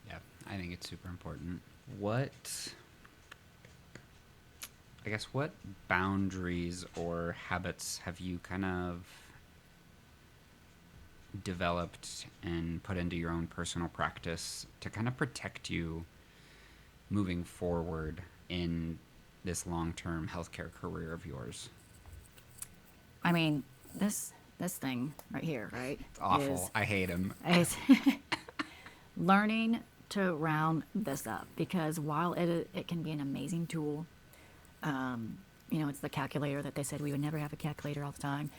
Yeah, I think it's super important. What boundaries or habits have you kind of developed and put into your own personal practice to kind of protect you moving forward in this long-term healthcare career of yours? I mean, this thing right here, right? It's awful. I hate him. Is learning to round this up, because while it can be an amazing tool, it's the calculator that they said we would never have a calculator all the time.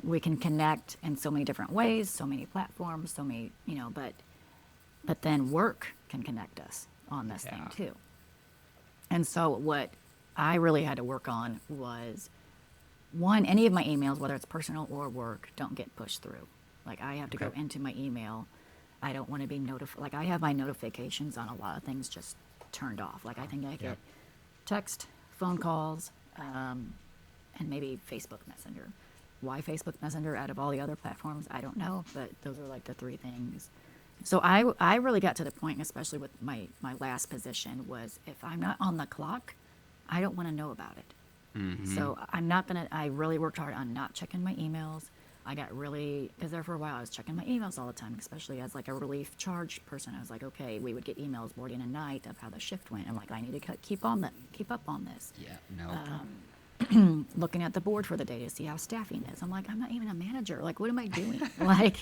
We can connect in so many different ways, so many platforms, so many, but then work can connect us on this thing too. And so what I really had to work on was, one, any of my emails, whether it's personal or work, don't get pushed through. Like I have to go into my email. I don't want to be notified. Like I have my notifications on a lot of things just turned off. Like I think I get text, phone calls, and maybe Facebook Messenger. Why Facebook Messenger out of all the other platforms, I don't know, but those are like the three things. So I really got to the point, especially with my last position, was if I'm not on the clock, I don't want to know about it. Mm-hmm. So I really worked hard on not checking my emails. I got really, because there for a while I was checking my emails all the time, especially as like a relief charge person. I was like, okay, we would get emails morning and night of how the shift went. I'm like, I need to keep up on this. Yeah, no. Looking at the board for the day to see how staffing is. I'm like, I'm not even a manager. Like, what am I doing? Like,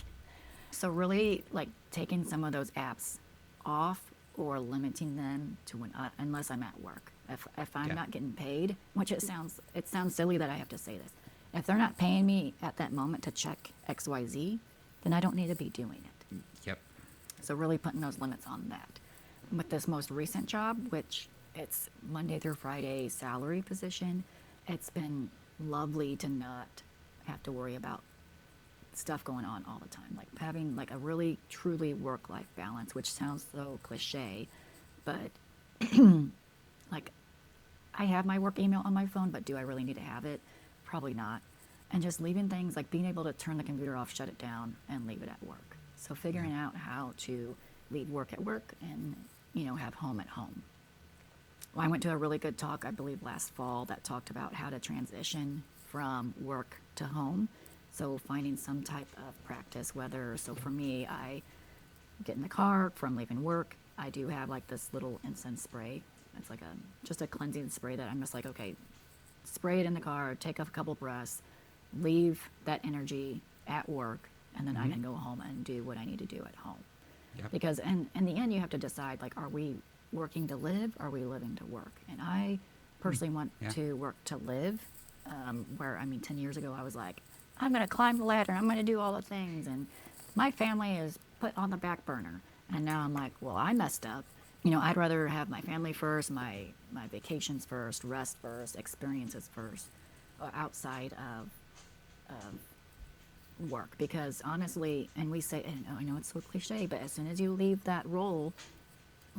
so really like taking some of those apps off or limiting them to unless I'm at work. If I'm not getting paid, which it sounds silly that I have to say this. If they're not paying me at that moment to check XYZ, then I don't need to be doing it. Yep. So really putting those limits on that. With this most recent job, which it's Monday through Friday salary position, it's been lovely to not have to worry about stuff going on all the time. Like having like a really truly work-life balance, which sounds so cliche, but like I have my work email on my phone, but do I really need to have it? Probably not. And just leaving things, like being able to turn the computer off, shut it down, and leave it at work. So figuring out how to leave work at work and, have home at home. Well, I went to a really good talk, I believe last fall, that talked about how to transition from work to home. So finding some type of practice, so for me, I get in the car from leaving work. I do have like this little incense spray. It's like just a cleansing spray that I'm just like, okay, spray it in the car, take a couple breaths, leave that energy at work, and then I can go home and do what I need to do at home. Yep. Because in the end, you have to decide, like, are we working to live? Or are we living to work? And I personally want to work to live, 10 years ago, I was like, I'm going to climb the ladder. I'm going to do all the things. And my family is put on the back burner. And now I'm like, well, I messed up. I'd rather have my family first, my vacations first, rest first, experiences first, outside of work, because honestly, and we say, and I know it's so cliche, but as soon as you leave that role,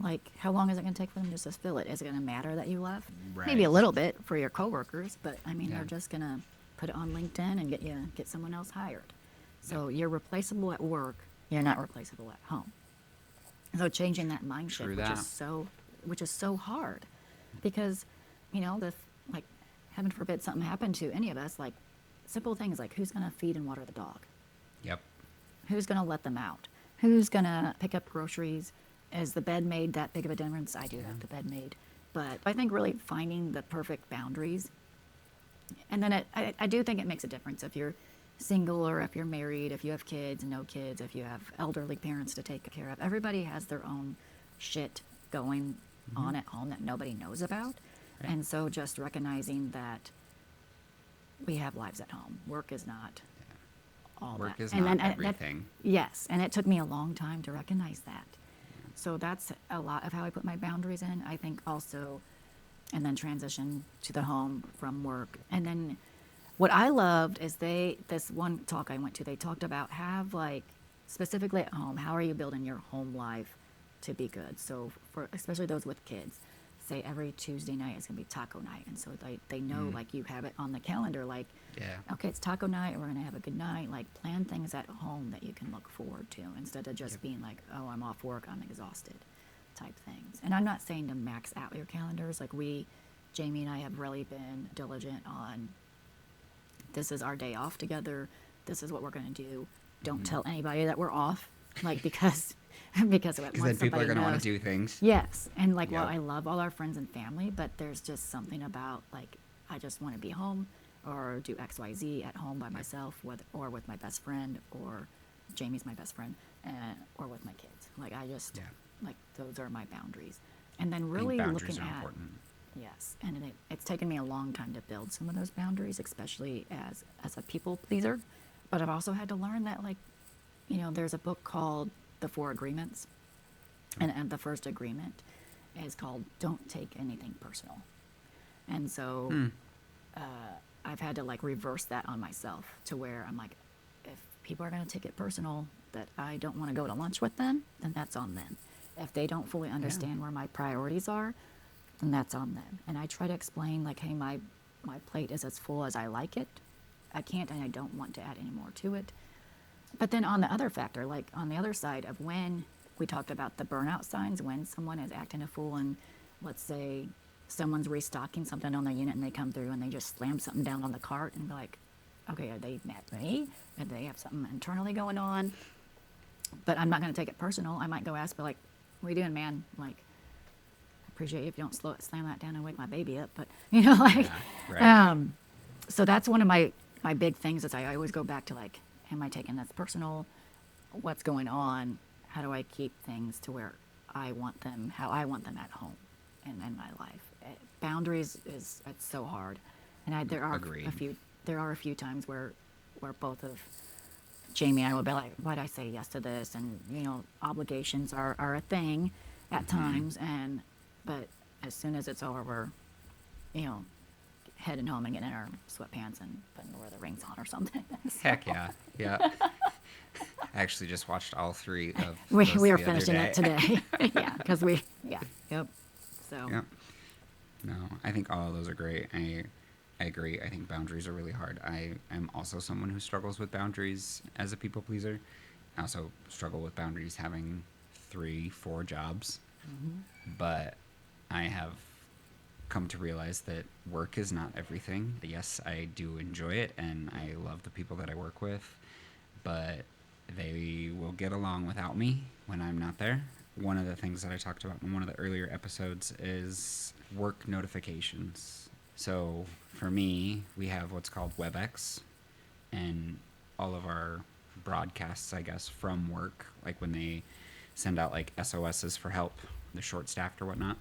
like, how long is it going to take for them just to fill it? Is it going to matter that you left? Maybe a Right. little bit for your coworkers, but I mean, Yeah. they're just going to put it on LinkedIn and get someone else hired. So you're replaceable at work. You're not replaceable at home. So changing that mind shift, True which that. is so hard, because, if, like, heaven forbid something happened to any of us, like, simple things like who's going to feed and water the dog? Yep. Who's going to let them out? Who's going to pick up groceries? Is the bed made that big of a difference? I do have the bed made. But I think really finding the perfect boundaries. And then I do think it makes a difference if you're single or if you're married, if you have kids, no kids, if you have elderly parents to take care of. Everybody has their own shit going on at home that nobody knows about. Right. And so just recognizing that we have lives at home. Work is not all Work that. is And not then, everything. yes, and it took me a long time to recognize that. So that's a lot of how I put my boundaries in. I think also, and then transition to the home from work. And then what I loved is this one talk I went to, they talked about specifically at home, how are you building your home life to be good? So for especially those with kids, say every Tuesday night is going to be taco night. And so they know, like, you have it on the calendar, like, Yeah. okay, it's taco night, we're going to have a good night. Like, plan things at home that you can look forward to instead of just being like, oh, I'm off work, I'm exhausted type things. And I'm not saying to max out your calendars. Like, Jamie and I have really been diligent on, this is our day off together. This is what we're going to do. Don't tell anybody that we're off, like, because Because then people are going to want to do things. Yes, and like, well, Yep. I love all our friends and family, but there's just something about, like, I just want to be home or do X, Y, Z at home by myself, or with my best friend, or Jamie's my best friend, or with my kids. Like, I just, Yeah. like, those are my boundaries. And then I think really boundaries looking are at, important. yes, and it's taken me a long time to build some of those boundaries, especially as a people pleaser. But I've also had to learn that, like, there's a book called The Four Agreements, and the first agreement is called "Don't take anything personal." And so I've had to, like, reverse that on myself to where I'm like, if people are going to take it personal that I don't want to go to lunch with them, then that's on them. If they don't fully understand where my priorities are, then that's on them. And I try to explain, like, hey, my plate is as full as I like it. I can't and I don't want to add any more to it. But then on the other factor, like on the other side of when we talked about the burnout signs, when someone is acting a fool and let's say someone's restocking something on their unit and they come through and they just slam something down on the cart and be like, okay, are they mad at me? Or do they have something internally going on? But I'm not going to take it personal. I might go ask, but like, what are you doing, man? Like, I appreciate you if you don't slam that down and wake my baby up. But, like, Yeah, right. so that's one of my big things is I always go back to, like, am I taking this personal? What's going on? How do I keep things to where I want them, how I want them at home and in my life? Boundaries it's so hard. And there are Agreed. a few times where both of Jamie and I will be like, why'd I say yes to this? And, obligations are a thing at times. But as soon as it's over, we're, heading home and getting in our sweatpants and putting where the rings on or something. So Heck yeah. Yeah. I actually just watched all three of we those are the other finishing day. it today. Yeah, because yep. So Yep. No, I think all of those are great. I agree. I think boundaries are really hard. I am also someone who struggles with boundaries as a people pleaser. I also struggle with boundaries having 3-4 jobs. But I have come to realize that work is not everything. Yes, I do enjoy it and I love the people that I work with, but they will get along without me when I'm not there. One of the things that I talked about in one of the earlier episodes is work notifications. So for me, we have what's called WebEx, and all of our broadcasts, I guess, from work, like when they send out like SOSs for help, the short-staffed or whatnot.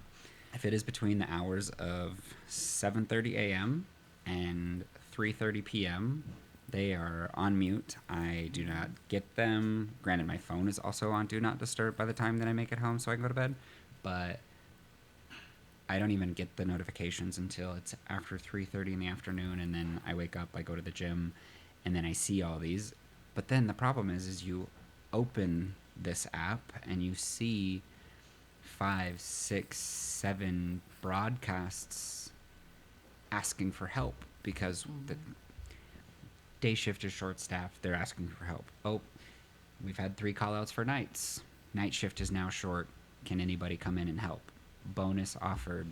If it is between the hours of 7:30 a.m. and 3:30 p.m., they are on mute. I do not get them. Granted, my phone is also on Do Not Disturb by the time that I make it home so I can go to bed. But I don't even get the notifications until it's after 3:30 in the afternoon, and then I wake up, I go to the gym, and then I see all these. But then the problem is you open this app and you see 5, 6, 7 broadcasts asking for help because the day shift is short staffed. They're asking for help. Oh, we've had 3 call outs for nights. Night shift is now short. Can anybody come in and help? Bonus offered.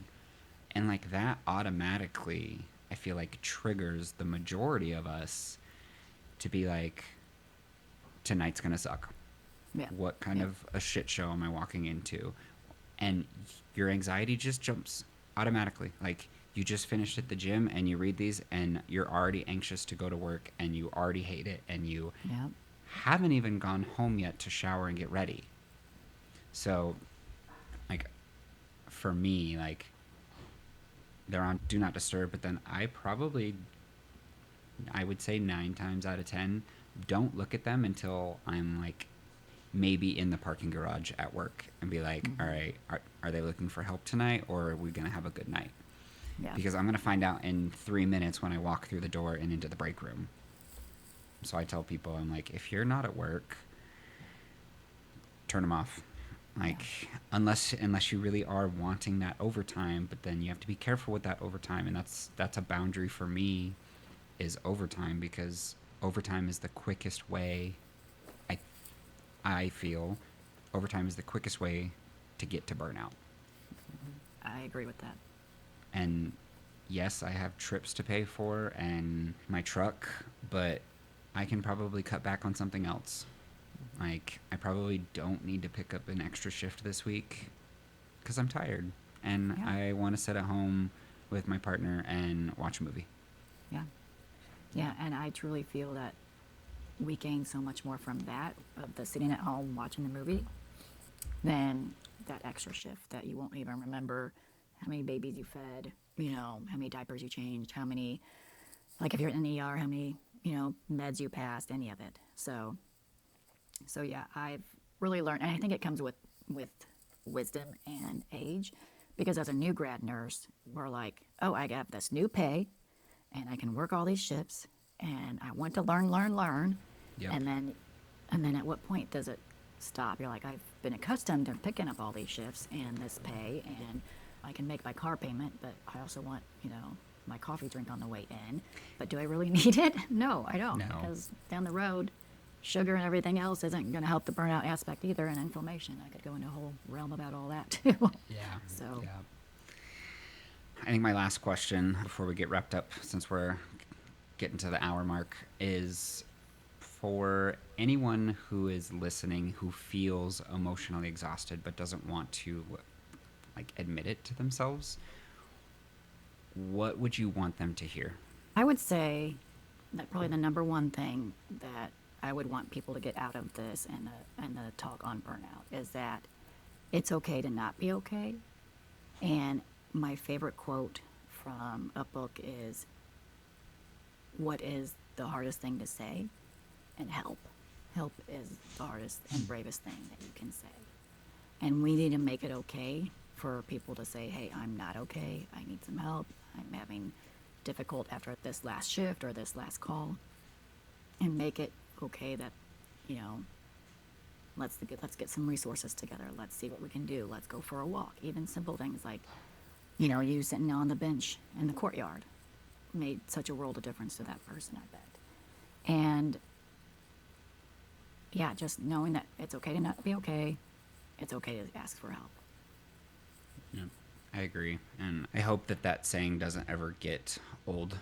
And like that automatically, I feel like triggers the majority of us to be like, tonight's going to suck. Yeah. What kind of a shit show am I walking into? And your anxiety just jumps automatically. Like, you just finished at the gym and you read these and you're already anxious to go to work and you already hate it and you Yeah. haven't even gone home yet to shower and get ready. So, like, for me, like, they're on Do Not Disturb, but then I would say 9 times out of 10, don't look at them until I'm, like, maybe in the parking garage at work and be like, all right, are they looking for help tonight or are we going to have a good night? Yeah. Because I'm going to find out in 3 minutes when I walk through the door and into the break room. So I tell people, I'm like, if you're not at work, turn them off. Like, unless you really are wanting that overtime, but then you have to be careful with that overtime. And that's a boundary for me, is overtime, because overtime is the quickest way, I feel overtime is the quickest way to get to burnout. I agree with that. And yes, I have trips to pay for and my truck, but I can probably cut back on something else. Like, I probably don't need to pick up an extra shift this week because I'm tired and Yeah. I want to sit at home with my partner and watch a movie. Yeah. Yeah, and I truly feel that we gain so much more from that, of the sitting at home watching the movie, than that extra shift that you won't even remember how many babies you fed, how many diapers you changed, how many, like if you're in the ER, how many, meds you passed, any of it. So yeah, I've really learned, and I think it comes with wisdom and age, because as a new grad nurse, we're like, oh, I got this new pay, and I can work all these shifts, and I want to learn, Yep. and then at what point does it stop? You're like, I've been accustomed to picking up all these shifts and this pay, and I can make my car payment, but I also want, my coffee drink on the way in. But do I really need it? No, I don't. No. Because down the road, sugar and everything else isn't going to help the burnout aspect either, and inflammation. I could go into a whole realm about all that too. Yeah. So. Yeah. I think my last question before we get wrapped up, since we're getting to the hour mark, is for anyone who is listening who feels emotionally exhausted but doesn't want to admit it to themselves, what would you want them to hear? I would say that probably the number one thing that I would want people to get out of this and the talk on burnout is that it's okay to not be okay. And my favorite quote from a book is, what is the hardest thing to say? And help. Help is the hardest and bravest thing that you can say. And we need to make it okay for people to say, hey, I'm not okay. I need some help. I'm having difficult after this last shift or this last call. And make it okay that, let's get some resources together. Let's see what we can do. Let's go for a walk. Even simple things like, you sitting on the bench in the courtyard made such a world of difference to that person, I bet. And yeah, just knowing that it's okay to not be okay. It's okay to ask for help. Yeah, I agree. And I hope that saying doesn't ever get old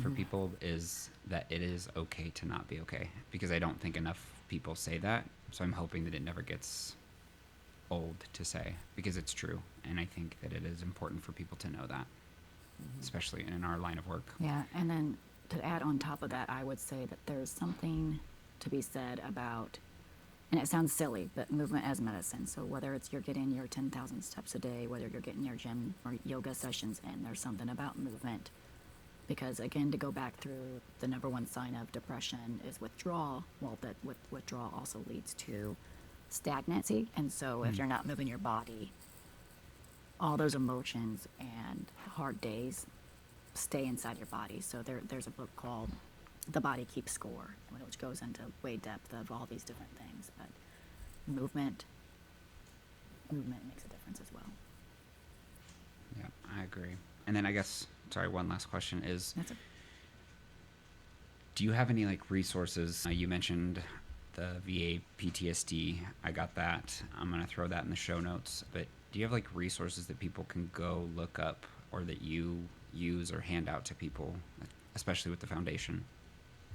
for people, is that it is okay to not be okay. Because I don't think enough people say that. So I'm hoping that it never gets old to say, because it's true. And I think that it is important for people to know that, especially in our line of work. Yeah, and then to add on top of that, I would say that there's something to be said about, and it sounds silly, but movement as medicine. So whether it's you're getting your 10,000 steps a day, whether you're getting your gym or yoga sessions in, there's something about movement. Because again, to go back through, the number one sign of depression is withdrawal. Well, that withdrawal also leads to stagnancy. And so if you're not moving your body, all those emotions and hard days stay inside your body. So there's a book called the body keeps score, which goes into way depth of all these different things. But movement makes a difference as well. Yeah, I agree. And then I guess, sorry, one last question is, That's it. do you have any like resources? You mentioned the VA PTSD. I got that. I'm going to throw that in the show notes. But do you have like resources that people can go look up or that you use or hand out to people, especially with the foundation?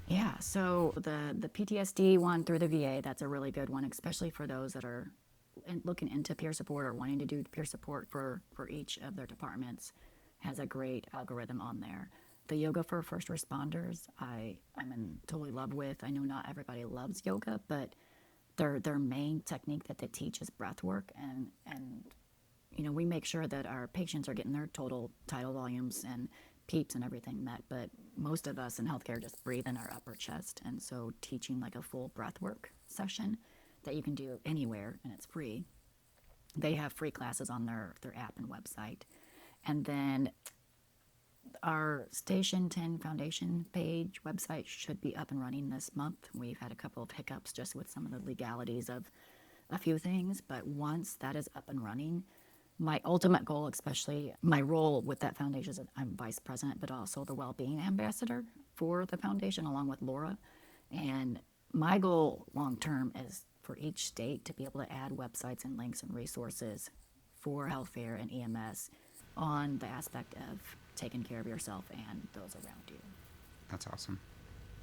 Yeah, so the PTSD one through the VA, that's a really good one, especially for those that are looking into peer support or wanting to do peer support for each of their departments. Has a great algorithm on there. The yoga for first responders, I'm in totally love with. I know not everybody loves yoga, but their main technique that they teach is breath work, and we make sure that our patients are getting their total tidal volumes and PEEPs and everything met, but most of us in healthcare just breathe in our upper chest, and so teaching like a full breath work session that you can do anywhere and it's free. They have free classes on their app and website. And then our Station 10 Foundation page website should be up and running this month. We've had a couple of hiccups just with some of the legalities of a few things, but once that is up and running, my ultimate goal, especially my role with that foundation, is that I'm vice president, but also the well-being ambassador for the foundation, along with Laura. And my goal long-term is for each state to be able to add websites and links and resources for health fair and EMS on the aspect of taking care of yourself and those around you. That's awesome.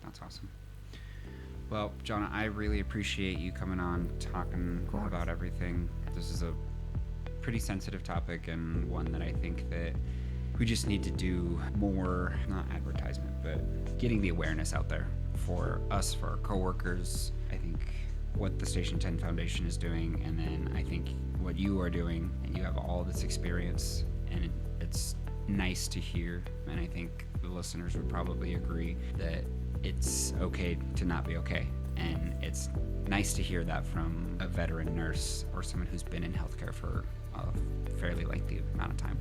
That's awesome. Well, Jonna, I really appreciate you coming on, talking about everything. This is a pretty sensitive topic and one that I think that we just need to do more, not advertisement, but getting the awareness out there for us, for our coworkers. I think what the Station 10 Foundation is doing, and then I think what you are doing, and you have all this experience, and it's nice to hear, and I think the listeners would probably agree that it's okay to not be okay, and it's nice to hear that from a veteran nurse or someone who's been in healthcare for a fairly lengthy amount of time.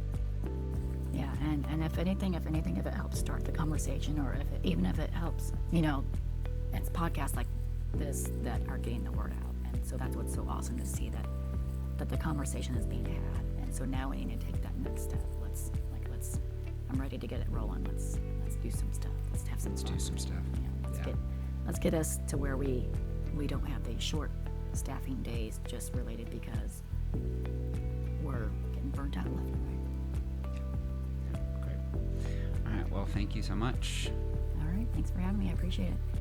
Yeah, and if anything, if it helps start the conversation, or even if it helps, it's podcasts like this that are getting the word out, and so that's what's so awesome to see that the conversation is being had, and so now we need to take that next step. I'm ready to get it rolling. Let's do some stuff. Let's have some fun. Do some stuff. Let's get us to where we don't have these short staffing days just related because we're getting burnt out left and right. Yeah, great. All right. Well, thank you so much. All right. Thanks for having me. I appreciate it.